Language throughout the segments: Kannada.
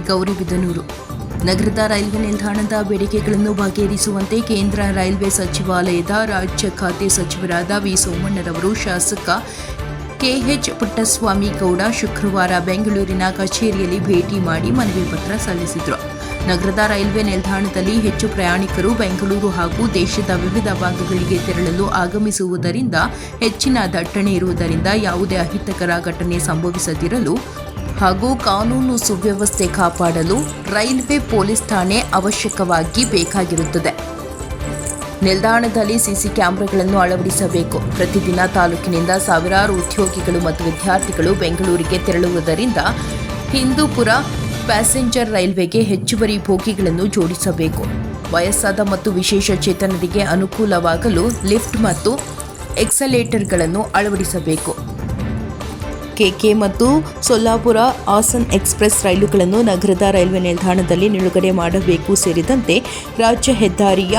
ಗೌರಿಬಿದನೂರು ನಗರದ ರೈಲ್ವೆ ನಿಲ್ದಾಣದ ಬೇಡಿಕೆಗಳನ್ನು ಬಗೆಹರಿಸುವಂತೆ ಕೇಂದ್ರ ರೈಲ್ವೆ ಸಚಿವಾಲಯದ ರಾಜ್ಯ ಖಾತೆ ಸಚಿವರಾದ ವಿ ಸೋಮಣ್ಣರವರು ಶಾಸಕ ಕೆಎಚ್ ಪುಟ್ಟಸ್ವಾಮಿ ಗೌಡ ಶುಕ್ರವಾರ ಬೆಂಗಳೂರಿನ ಕಚೇರಿಯಲ್ಲಿ ಭೇಟಿ ಮಾಡಿ ಮನವಿ ಪತ್ರ ಸಲ್ಲಿಸಿದರು. ನಗರದ ರೈಲ್ವೆ ನಿಲ್ದಾಣದಲ್ಲಿ ಹೆಚ್ಚು ಪ್ರಯಾಣಿಕರು ಬೆಂಗಳೂರು ಹಾಗೂ ದೇಶದ ವಿವಿಧ ಭಾಗಗಳಿಗೆ ತೆರಳಲು ಆಗಮಿಸುವುದರಿಂದ ಹೆಚ್ಚಿನ ದಟ್ಟಣೆ ಇರುವುದರಿಂದ ಯಾವುದೇ ಅಹಿತಕರ ಘಟನೆ ಸಂಭವಿಸದಿರಲು ಹಾಗೂ ಕಾನೂನು ಸುವ್ಯವಸ್ಥೆ ಕಾಪಾಡಲು ರೈಲ್ವೆ ಪೊಲೀಸ್ ಠಾಣೆ ಅವಶ್ಯಕವಾಗಿ ಬೇಕಾಗಿರುತ್ತದೆ. ನಿಲ್ದಾಣದಲ್ಲಿ ಸಿಸಿ ಕ್ಯಾಮೆರಾಗಳನ್ನು ಅಳವಡಿಸಬೇಕು. ಪ್ರತಿದಿನ ತಾಲೂಕಿನಿಂದ ಸಾವಿರಾರು ಉದ್ಯೋಗಿಗಳು ಮತ್ತು ವಿದ್ಯಾರ್ಥಿಗಳು ಬೆಂಗಳೂರಿಗೆ ತೆರಳುವುದರಿಂದ ಹಿಂದೂಪುರ ಪ್ಯಾಸೆಂಜರ್ ರೈಲ್ವೆಗೆ ಹೆಚ್ಚುವರಿ ಬೋಗಿಗಳನ್ನು ಜೋಡಿಸಬೇಕು. ವಯಸ್ಸಾದ ಮತ್ತು ವಿಶೇಷ ಚೇತನರಿಗೆ ಅನುಕೂಲವಾಗಲು ಲಿಫ್ಟ್ ಮತ್ತು ಎಕ್ಸಲೇಟರ್ಗಳನ್ನು ಅಳವಡಿಸಬೇಕು. ಕೆಕೆ ಮತ್ತು ಸೊಲ್ಲಾಪುರ ಹಾಸನ್ ಎಕ್ಸ್‌ಪ್ರೆಸ್ ರೈಲುಗಳನ್ನು ನಗರದ ರೈಲ್ವೆ ನಿಲ್ದಾಣದಲ್ಲಿ ನಿಲುಗಡೆ ಮಾಡಬೇಕು. ಸೇರಿದಂತೆ ರಾಜ್ಯ ಹೆದ್ದಾರಿಯ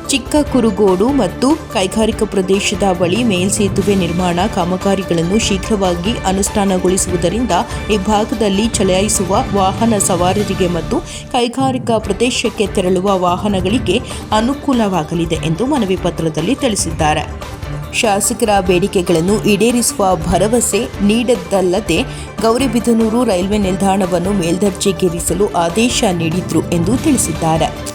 ಚಿಕ್ಕಕುರುಗೋಡು ಮತ್ತು ಕೈಗಾರಿಕಾ ಪ್ರದೇಶದ ಬಳಿ ಮೇಲ್ಸೇತುವೆ ನಿರ್ಮಾಣ ಕಾಮಗಾರಿಗಳನ್ನು ಶೀಘ್ರವಾಗಿ ಅನುಷ್ಠಾನಗೊಳಿಸುವುದರಿಂದ ಈ ಭಾಗದಲ್ಲಿ ಚಲಾಯಿಸುವ ವಾಹನ ಸವಾರರಿಗೆ ಮತ್ತು ಕೈಗಾರಿಕಾ ಪ್ರದೇಶಕ್ಕೆ ತೆರಳುವ ವಾಹನಗಳಿಗೆ ಅನುಕೂಲವಾಗಲಿದೆ ಎಂದು ಮನವಿ ಪತ್ರದಲ್ಲಿ ತಿಳಿಸಿದ್ದಾರೆ. ಶಾಸಕರ ಬೇಡಿಕೆಗಳನ್ನು ಈಡೇರಿಸುವ ಭರವಸೆ ನೀಡಿದ್ದಲ್ಲದೆ ಗೌರಿಬಿದನೂರು ರೈಲ್ವೆ ನಿಲ್ದಾಣವನ್ನು ಮೇಲ್ದರ್ಜೆಗೇರಿಸಲು ಆದೇಶ ನೀಡಿದ್ರು ಎಂದು ತಿಳಿಸಿದ್ದಾರೆ.